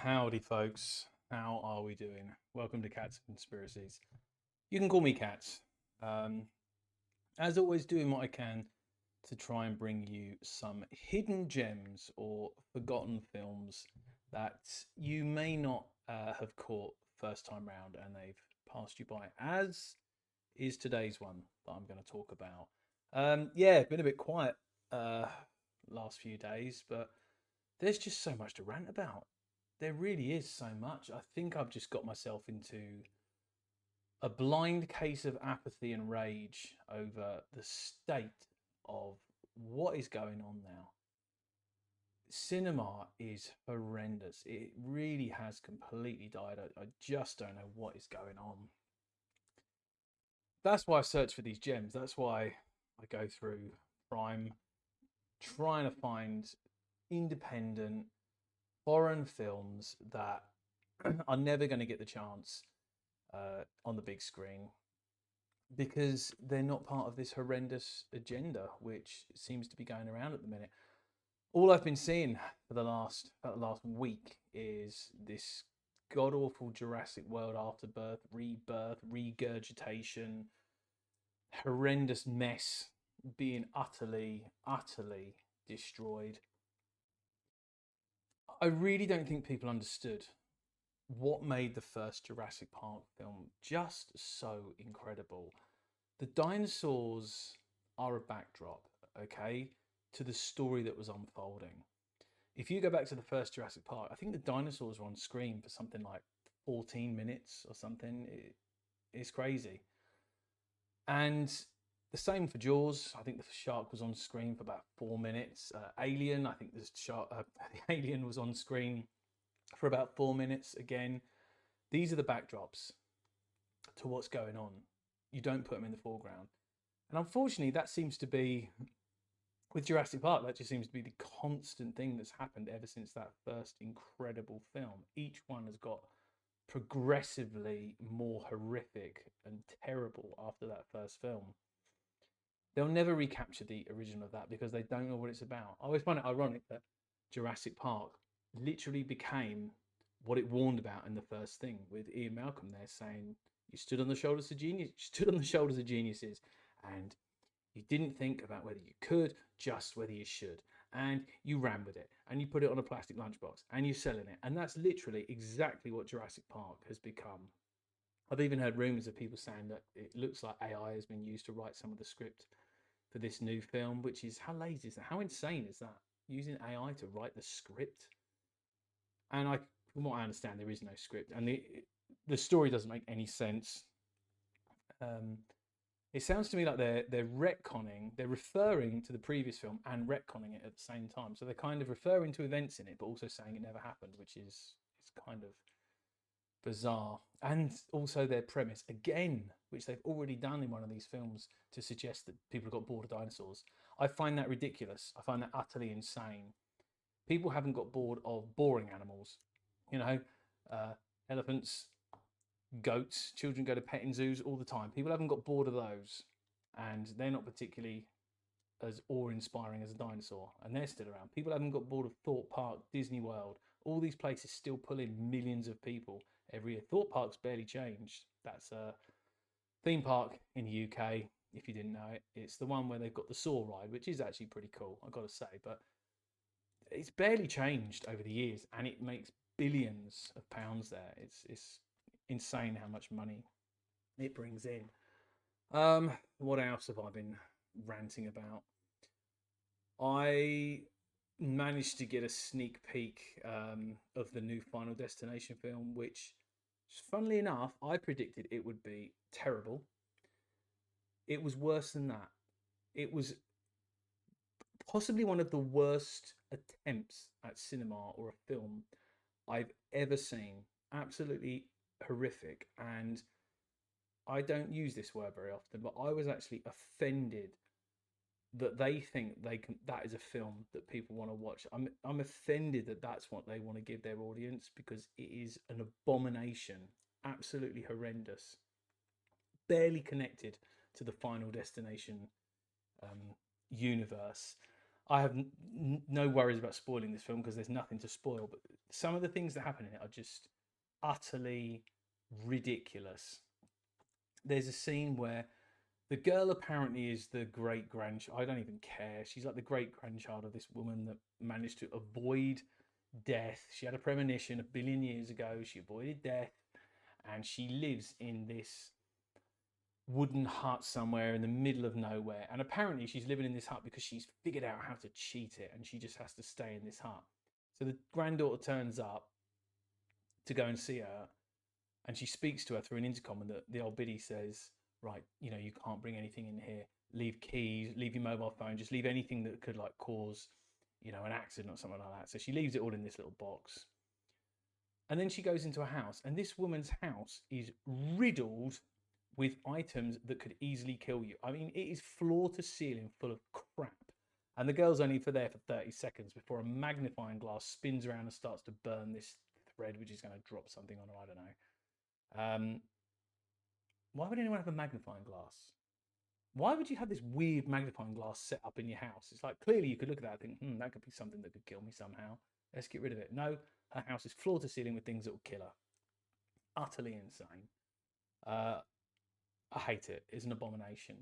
Howdy, folks. How are we doing? Welcome to Cats and Conspiracies. You can call me Cats. Um, as always, doing what I can to try and bring you some hidden gems or forgotten films that you may not have caught first time round and they've passed you by, as is today's one that I'm going to talk about. Yeah, been a bit quiet uh, last few days, but there's just so much to rant about. There really is so much. I think I've just got myself into a blind case of apathy and rage over the state of what is going on now. Cinema is horrendous. It really has completely died. I just don't know what is going on. That's why I search for these gems. That's why I go through Prime trying to find independent foreign films that are never going to get the chance on the big screen because they're not part of this horrendous agenda which seems to be going around at the minute. All I've been seeing for the last week is this god awful Jurassic World afterbirth, rebirth, regurgitation, horrendous mess being utterly destroyed. I really don't think people understood what made the first Jurassic Park film just so incredible. The dinosaurs are a backdrop, okay, to the story that was unfolding. If you go back to the first Jurassic Park, I think the dinosaurs were on screen for something like 14 minutes or something. It's crazy. And the same for Jaws. I think the shark was on screen for about 4 minutes. Alien, I think the alien was on screen for about 4 minutes. Again, these are the backdrops to what's going on. You don't put them in the foreground. And unfortunately, that seems to be, with Jurassic Park, that just seems to be the constant thing that's happened ever since that first incredible film. Each one has got progressively more horrific and terrible after that first film. They'll never recapture the original of that because they don't know what it's about. I always find it ironic that Jurassic Park literally became what it warned about in the first thing, with Ian Malcolm there saying, "You stood on the shoulders of genius, you stood on the shoulders of geniuses, and you didn't think about whether you could, just whether you should. And you ran with it, and you put it on a plastic lunchbox, and you're selling it." And that's literally exactly what Jurassic Park has become. I've even heard rumors of people saying that it looks like AI has been used to write some of the script for this new film, which is, how lazy is that? How insane is that? Using AI to write the script. And from what I understand, there is no script, and the story doesn't make any sense. Um, it sounds to me like they're retconning, they're referring to the previous film and retconning it at the same time. So they're kind of referring to events in it, but also saying it never happened, which is kind of bizarre. And also their premise again, which they've already done in one of these films, to suggest that people have got bored of dinosaurs. I find that ridiculous. I find that utterly insane. People haven't got bored of boring animals, you know, uh, elephants, goats. Children go to petting zoos all the time. People haven't got bored of those, and they're not particularly as awe-inspiring as a dinosaur, and they're still around. People haven't got bored of Thorpe Park, Disney World. All these places still pull in millions of people every year. Thorpe Park's barely changed. That's a theme park in the UK. If you didn't know it, it's the one where they've got the saw ride, which is actually pretty cool, I've got to say. But it's barely changed over the years, and it makes billions of pounds there. It's insane how much money it brings in. What else have I been ranting about? I managed to get a sneak peek of the new Final Destination film, which, funnily enough, I predicted it would be terrible. It was worse than that. It was possibly one of the worst attempts at cinema or a film I've ever seen. Absolutely horrific. And I don't use this word very often, but I was actually offended that they think they can, that is a film that people want to watch. I'm offended that that's what they want to give their audience, because it is an abomination, absolutely horrendous, barely connected to the Final Destination universe. I have no worries about spoiling this film because there's nothing to spoil. But some of the things that happen in it are just utterly ridiculous. There's a scene where the girl apparently is the great grandchild. I don't even care. She's like the great grandchild of this woman that managed to avoid death. She had a premonition 1 billion years ago. She avoided death, and she lives in this wooden hut somewhere in the middle of nowhere. And apparently, she's living in this hut because she's figured out how to cheat it, and she just has to stay in this hut. So the granddaughter turns up to go and see her, and she speaks to her through an intercom, and the old biddy says, right, you know, you can't bring anything in here. Leave keys, leave your mobile phone, just leave anything that could like cause, you know, an accident or something like that. So she leaves it all in this little box. And then she goes into a house, and this woman's house is riddled with items that could easily kill you. I mean, it is floor to ceiling full of crap. And the girl's only there for 30 seconds before a magnifying glass spins around and starts to burn this thread, which is going to drop something on her. I don't know. Why would anyone have a magnifying glass? Why would you have this weird magnifying glass set up in your house? It's like, clearly you could look at that and think, that could be something that could kill me somehow. Let's get rid of it. No, her house is floor to ceiling with things that will kill her. Utterly insane. I hate it. It's an abomination.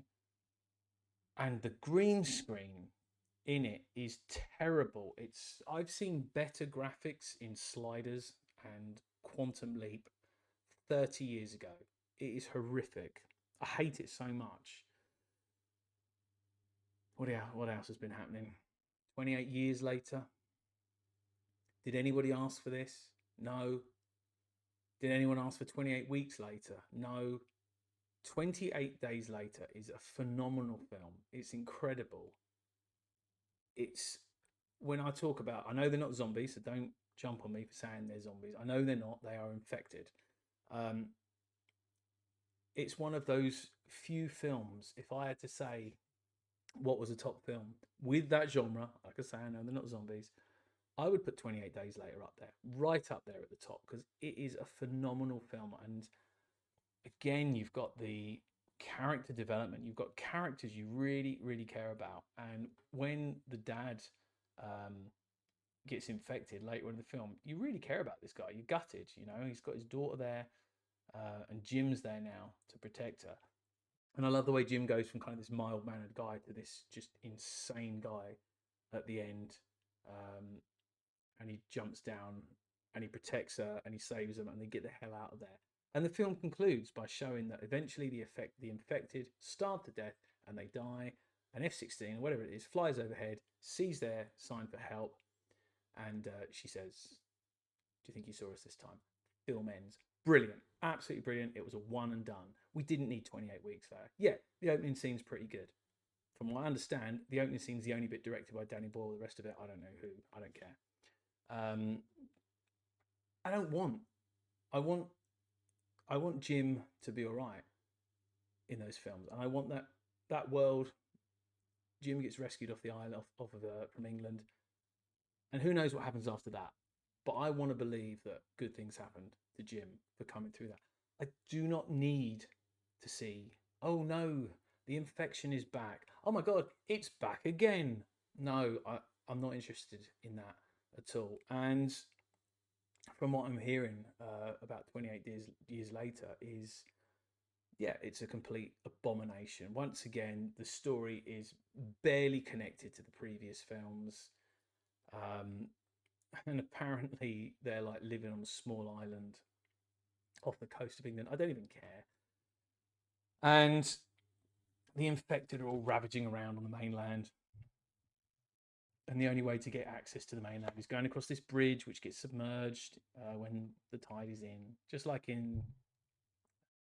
And the green screen in it is terrible. I've seen better graphics in Sliders and Quantum Leap 30 years ago. It is horrific. I hate it so much. What else has been happening? 28 years later. Did anybody ask for this? No. Did anyone ask for 28 weeks later? No. 28 Days Later is a phenomenal film. It's incredible. It's when I talk about, I know they're not zombies, so don't jump on me for saying they're zombies. I know they're not. They are infected. It's one of those few films. If I had to say what was a top film with that genre, like I say, I know they're not zombies, I would put 28 Days Later up there, right up there at the top, because it is a phenomenal film. And again, you've got the character development. You've got characters you really, really care about. And when the dad gets infected later in the film, you really care about this guy. You're gutted, you know. He's got his daughter there, and Jim's there now to protect her. And I love the way Jim goes from kind of this mild-mannered guy to this just insane guy at the end. And he jumps down and he protects her and he saves them and they get the hell out of there. And the film concludes by showing that eventually the infected starve to death and they die. An F-16 or whatever it is flies overhead, sees their sign for help, and she says, "Do you think you saw us this time?" Film ends. Brilliant, absolutely brilliant. It was a one and done. We didn't need 28 weeks there. Yeah, the opening scene's pretty good. From what I understand, the opening scene's the only bit directed by Danny Boyle. The rest of it, I don't know who. I don't care. I want Jim to be all right in those films, and I want that world. Jim gets rescued off the island from England, and who knows what happens after that. But I want to believe that good things happened to Jim for coming through that. I do not need to see, oh no, the infection is back. Oh my God, it's back again. No, I'm not interested in that at all. And from what I'm hearing about 28 years later is, yeah, it's a complete abomination. Once again, the story is barely connected to the previous films. And apparently they're like living on a small island off the coast of England. I don't even care. And the infected are all ravaging around on the mainland. And the only way to get access to the mainland is going across this bridge, which gets submerged when the tide is in. Just like in,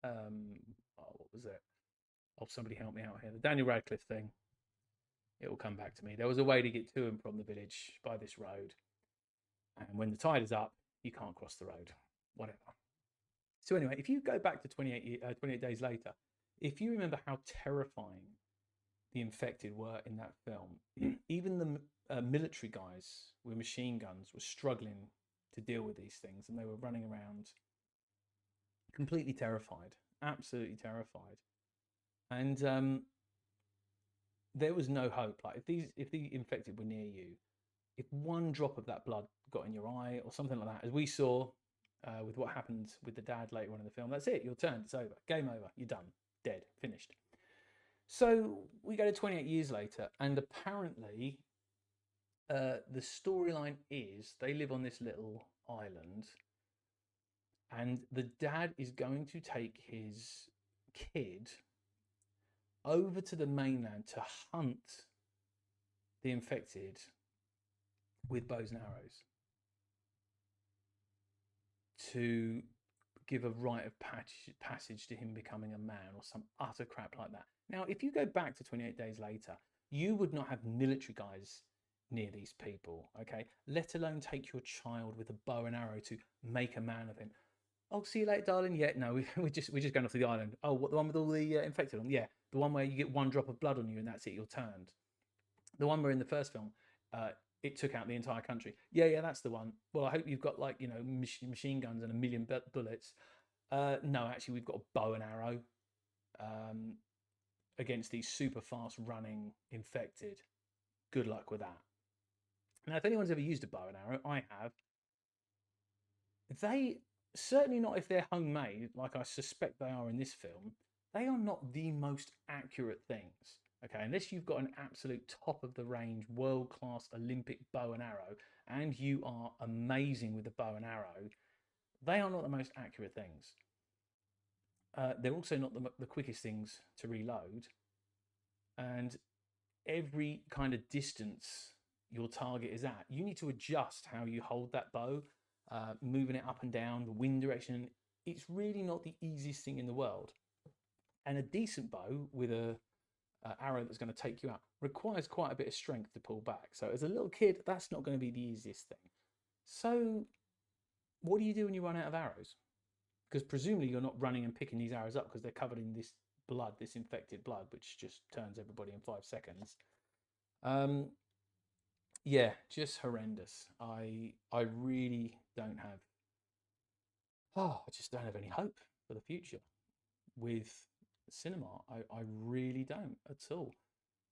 what was it? Oh, somebody help me out here. The Daniel Radcliffe thing. It will come back to me. There was a way to get to and from the village by this road. And when the tide is up, you can't cross the road. Whatever. So anyway, if you go back to 28 Days Later, if you remember how terrifying the infected were in that film, even the military guys with machine guns were struggling to deal with these things, and they were running around completely terrified, absolutely terrified. And there was no hope. Like if the infected were near you, if one drop of that blood got in your eye or something like that, as we saw with what happened with the dad later on in the film, that's it. Your turn. It's over. Game over. You're done. Dead. Finished. So we go to 28 years later, and apparently the storyline is they live on this little island, and the dad is going to take his kid over to the mainland to hunt the infected with bows and arrows to give a rite of passage to him becoming a man or some utter crap like that. Now, if you go back to 28 days later, you would not have military guys near these people, okay? Let alone take your child with a bow and arrow to make a man of him. Oh, see you later, darling. Yeah, no, we're just going off to the island. Oh, what, the one with all the infected on? Yeah, the one where you get one drop of blood on you and that's it, you're turned. The one where in the first film, it took out the entire country. Yeah, that's the one. Well, I hope you've got like, you know, machine guns and a million bullets. No, actually, we've got a bow and arrow against these super fast running infected. Good luck with that. Now, if anyone's ever used a bow and arrow, I have. They certainly not if they're homemade, like I suspect they are in this film. They are not the most accurate things. Okay, unless you've got an absolute top of the range, world class Olympic bow and arrow, and you are amazing with the bow and arrow, they are not the most accurate things. They're also not the quickest things to reload. And every kind of distance your target is at, you need to adjust how you hold that bow, moving it up and down, the wind direction. It's really not the easiest thing in the world. And a decent bow with a arrow that's going to take you out requires quite a bit of strength to pull back. So as a little kid, that's not going to be the easiest thing. So what do you do when you run out of arrows? Because presumably you're not running and picking these arrows up because they're covered in this blood, this infected blood, which just turns everybody in 5 seconds. Yeah, just horrendous. I really don't have. Oh, I just don't have any hope for the future with cinema. I really don't at all.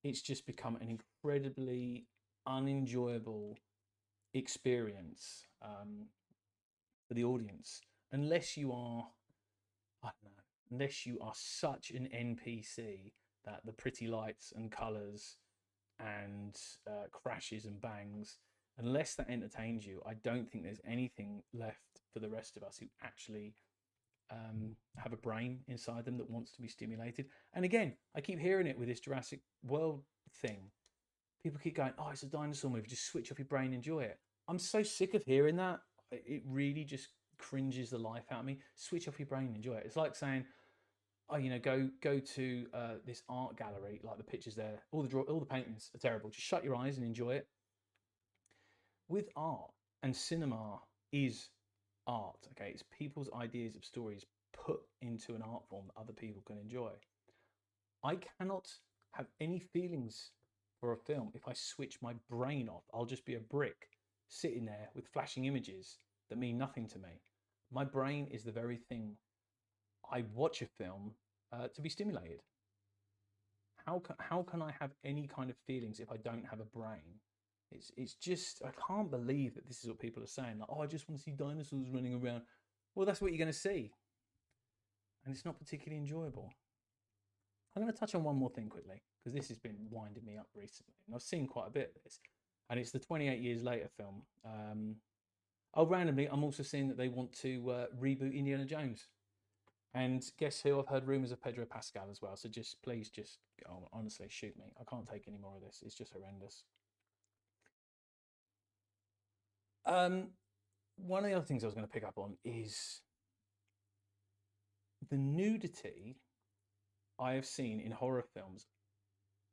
It's just become an incredibly unenjoyable experience for the audience, unless you are, I don't know, unless you are such an NPC that the pretty lights and colours and crashes and bangs, unless that entertains you, I don't think there's anything left for the rest of us who actually have a brain inside them that wants to be stimulated. And again, I keep hearing it with this Jurassic World thing. People keep going, oh, it's a dinosaur movie, just switch off your brain, enjoy it. I'm so sick of hearing that. It really just cringes the life out of me. Switch off your brain, enjoy it. It's like saying, oh, you know, go to this art gallery, like the pictures there, all the paintings are terrible. Just shut your eyes and enjoy it. With art, and cinema is art, okay? It's people's ideas of stories put into an art form that other people can enjoy. I cannot have any feelings for a film if I switch my brain off. I'll just be a brick sitting there with flashing images that mean nothing to me. My brain is the very thing I watch a film to be stimulated. How can I have any kind of feelings if I don't have a brain? It's just, I can't believe that this is what people are saying. Like, oh, I just want to see dinosaurs running around. Well, that's what you're going to see. And it's not particularly enjoyable. I'm going to touch on one more thing quickly, because this has been winding me up recently. And I've seen quite a bit of this. And it's the 28 Years Later film. Randomly, I'm also seeing that they want to reboot Indiana Jones. And guess who? I've heard rumours of Pedro Pascal as well. So please, honestly, shoot me. I can't take any more of this. It's just horrendous. One of the other things I was going to pick up on is the nudity I have seen in horror films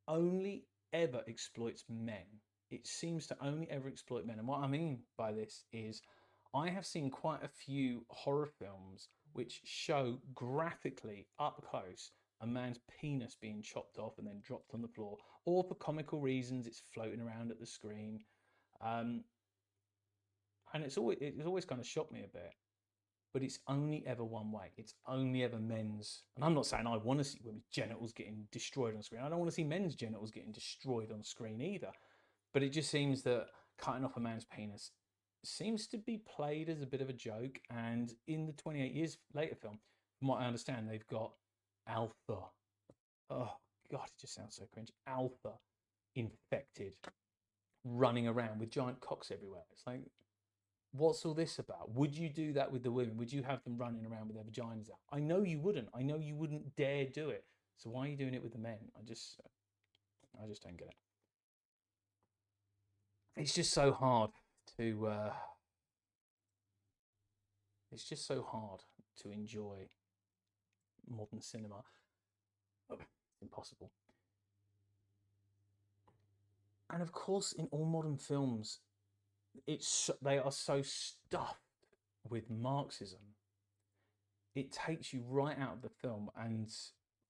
only ever exploits men. It seems to only ever exploit men. And what I mean by this is I have seen quite a few horror films which show graphically up close a man's penis being chopped off and then dropped on the floor, or for comical reasons, it's floating around at the screen. And it's always kind of shocked me a bit. but it's only ever one way. It's only ever men's. And I'm not saying I want to see women's genitals getting destroyed on screen. I don't want to see men's genitals getting destroyed on screen either. But it just seems that cutting off a man's penis seems to be played as a bit of a joke. And in the 28 years later film, from what I understand, they've got alpha. Oh, God, it just sounds so cringe. Alpha infected, running around with giant cocks everywhere. It's like, what's all this about? Would you do that with the women? Would you have them running around with their vaginas out? I know you wouldn't. I know you wouldn't dare do it. So why are you doing it with the men? I just don't get it. It's just so hard to. It's just so hard to enjoy modern cinema. Oh, it's impossible. And of course, in all modern films, they are so stuffed with Marxism. It takes you right out of the film. And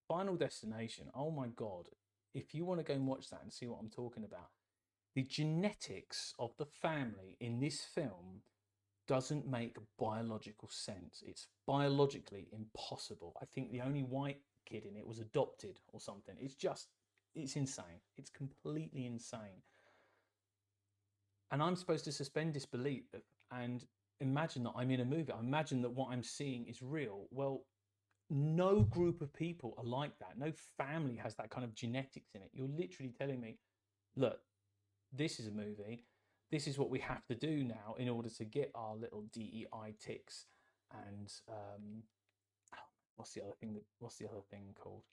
Final Destination, oh my God, if you want to go and watch that and see what I'm talking about, the genetics of the family in this film doesn't make biological sense. It's biologically impossible. I think the only white kid in it was adopted or something. It's insane. It's completely insane. And I'm supposed to suspend disbelief and imagine that I'm in a movie. I imagine that what I'm seeing is real. Well, no group of people are like that. No family has that kind of genetics in it. You're literally telling me, look, this is a movie. This is what we have to do now in order to get our little DEI ticks. And what's the other thing called?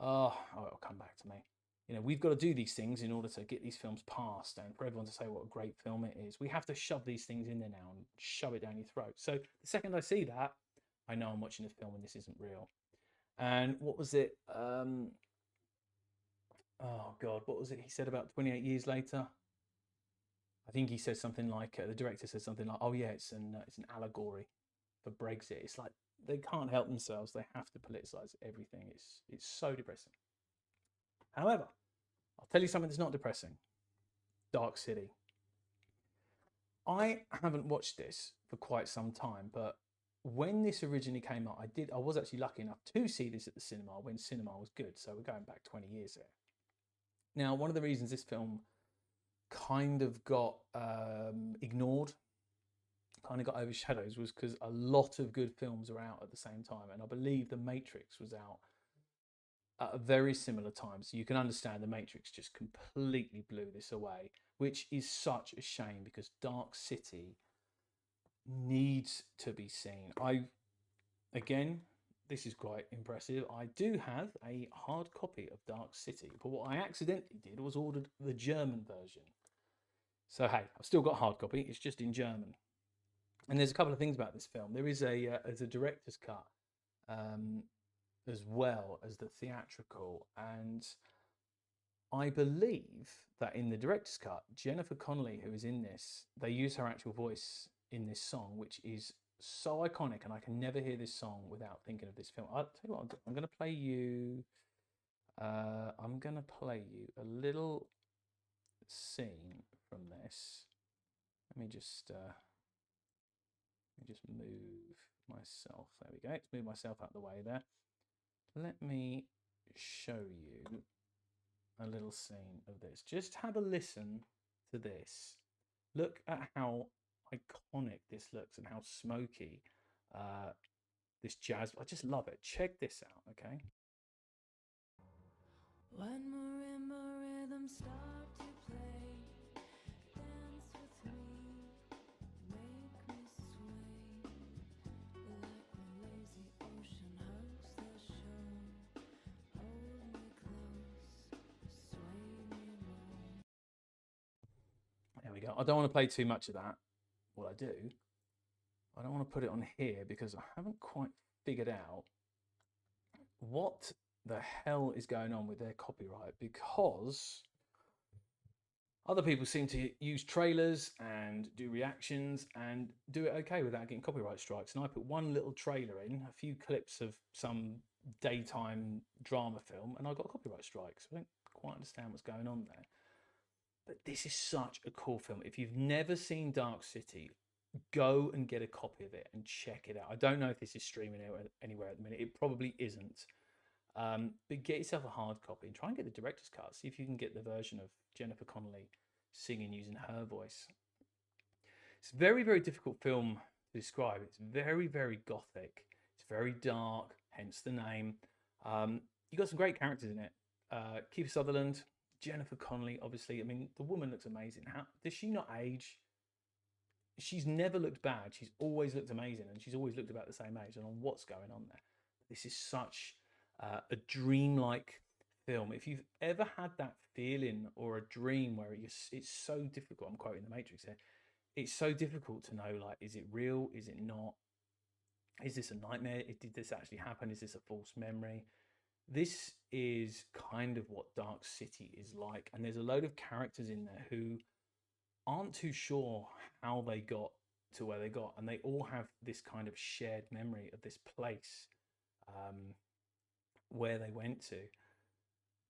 Oh, it'll come back to me. We've got to do these things in order to get these films passed and for everyone to say what a great film it is. We have to shove these things in there now and shove it down your throat. So the second I see that, I know I'm watching a film and this isn't real. And what was it? Oh God, what was it he said about 28 years later? I think he says something like, the director says something like, oh yeah, it's an allegory for Brexit. It's like they can't help themselves. They have to politicize everything. It's so depressing. However, I'll tell you something that's not depressing. Dark City. I haven't watched this for quite some time, but when this originally came out, I was actually lucky enough to see this at the cinema when cinema was good. So we're going back 20 years there. Now, one of the reasons this film kind of got ignored, kind of got overshadowed, was because a lot of good films are out at the same time. And I believe The Matrix was out at a very similar time. So you can understand The Matrix just completely blew this away, which is such a shame because Dark City needs to be seen. Again, this is quite impressive. I do have a hard copy of Dark City, but what I accidentally did was ordered the German version. So hey, I've still got a hard copy. It's just in German. And there's a couple of things about this film. There is a director's cut, as well as the theatrical, and I believe that in the director's cut, Jennifer Connelly, who is in this, they use her actual voice in this song, which is so iconic, and I can never hear this song without thinking of this film. I'll tell you what, I'm going to play you. I'm going to play you a little scene from this. Let me just move myself. There we go. Let's move myself out the way there. Let me show you a little scene of this. Just have a listen to this. Look at how iconic this looks and how smoky this jazz. I just love it. Check this out, okay? When marimba rhythms start to play, dance with me, make me sway, like the lazy ocean hugs the shore, hold me close, sway me more. There we go. I don't want to play too much of that. Well, I do. I don't want to put it on here because I haven't quite figured out what the hell is going on with their copyright, because other people seem to use trailers and do reactions and do it okay without getting copyright strikes. And I put one little trailer in, a few clips of some daytime drama film, and I got copyright strikes. I don't quite understand what's going on there. But this is such a cool film. If you've never seen Dark City, go and get a copy of it and check it out. I don't know if this is streaming anywhere at the minute. It probably isn't. But get yourself a hard copy and try and get the director's cut. See if you can get the version of Jennifer Connelly singing using her voice. It's a very, very difficult film to describe. It's very, very gothic. It's very dark, hence the name. You got some great characters in it. Kiefer Sutherland, Jennifer Connelly, obviously. I mean, the woman looks amazing. How does she not age? She's never looked bad. She's always looked amazing, and she's always looked about the same age. And on what's going on there, this is such a dreamlike film. If you've ever had that feeling or a dream where it's so difficult, I'm quoting The Matrix here. It's so difficult to know, like, is it real? Is it not? Is this a nightmare? Did this actually happen? Is this a false memory? This is kind of what Dark City is like. And there's a load of characters in there who aren't too sure how they got to where they got. And they all have this kind of shared memory of this place where they went to.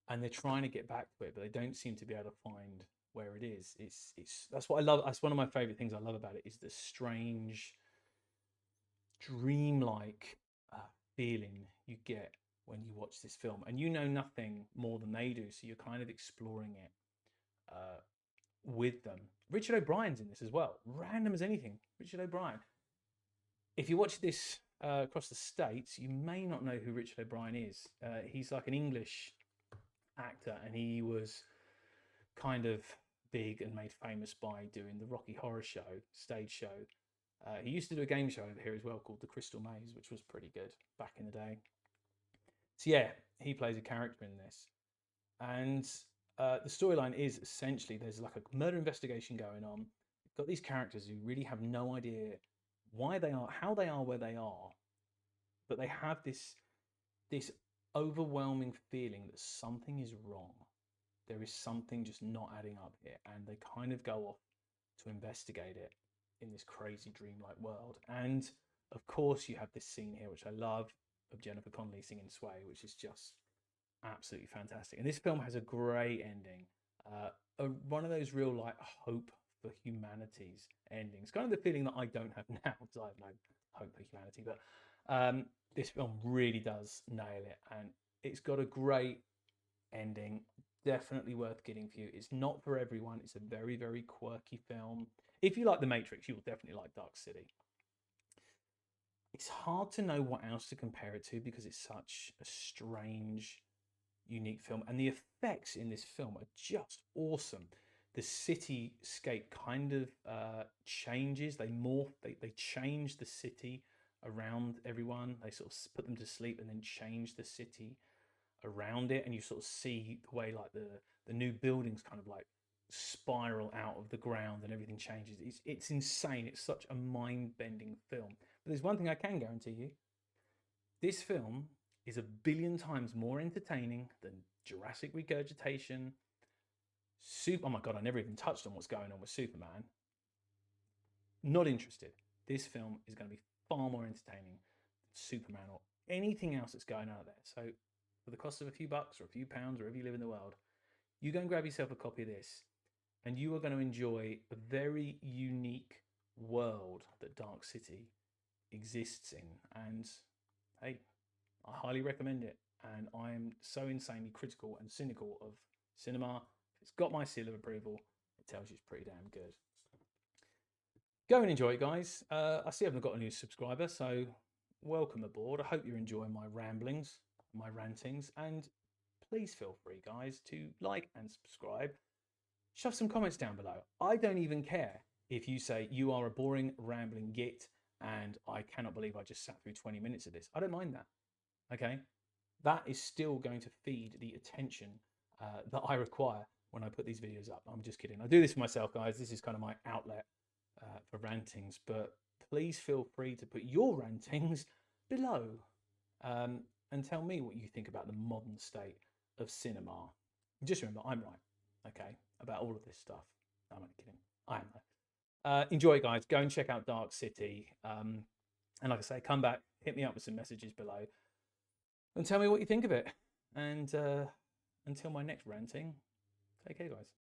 And they're trying to get back to it, but they don't seem to be able to find where it is. It's that's what I love. That's one of my favorite things I love about it, is the strange, dreamlike feeling you get when you watch this film, and you know nothing more than they do, so you're kind of exploring it with them. Richard O'Brien's in this as well. Random as anything. Richard O'Brien. If you watch this across the States, you may not know who Richard O'Brien is. He's like an English actor, and he was kind of big and made famous by doing the Rocky Horror Show stage show. He used to do a game show over here as well called The Crystal Maze, which was pretty good back in the day. So yeah, he plays a character in this, and the storyline is essentially there's like a murder investigation going on. You've got these characters who really have no idea why they are, how they are where they are, but they have this overwhelming feeling that something is wrong. There is something just not adding up here, and they kind of go off to investigate it in this crazy dreamlike world. And of course, you have this scene here, which I love, of Jennifer Connelly singing Sway, which is just absolutely fantastic. And this film has a great ending, one of those real like hope for humanity's endings. Kind of the feeling that I don't have now, because I have no hope for humanity. But this film really does nail it, and it's got a great ending. Definitely worth getting for you. It's not for everyone. It's a very, very quirky film. If you like The Matrix, you will definitely like Dark City. It's hard to know what else to compare it to because it's such a strange, unique film. And the effects in this film are just awesome. The cityscape kind of changes. They morph, they change the city around everyone. They sort of put them to sleep and then change the city around it, and you sort of see the way like the new buildings kind of like spiral out of the ground and everything changes. It's insane. It's such a mind-bending film. But there's one thing I can guarantee you: this film is 1 billion times more entertaining than Jurassic Regurgitation. Oh my god, I never even touched on what's going on with Superman. Not interested. This film is going to be far more entertaining than Superman or anything else that's going on out there. So for the cost of a few bucks or a few pounds, wherever you live in the world, you go and grab yourself a copy of this, and you are going to enjoy a very unique world that Dark City exists in. And hey, I highly recommend it. And I am so insanely critical and cynical of cinema. If it's got my seal of approval, it tells you it's pretty damn good. Go and enjoy it, guys. I see I haven't got a new subscriber, so welcome aboard. I hope you're enjoying my ramblings, my rantings, and please feel free, guys, to like and subscribe. Shove some comments down below. I don't even care if you say you are a boring, rambling git and I cannot believe I just sat through 20 minutes of this. I don't mind that, okay? That is still going to feed the attention that I require when I put these videos up. I'm just kidding. I do this for myself, guys. This is kind of my outlet for rantings, but please feel free to put your rantings below and tell me what you think about the modern state of cinema. Just remember, I'm right, okay, about all of this stuff. I'm only kidding. I am right. Enjoy it, guys. Go and check out Dark City. And like I say, come back, hit me up with some messages below and tell me what you think of it. And until my next ranting, take care, guys.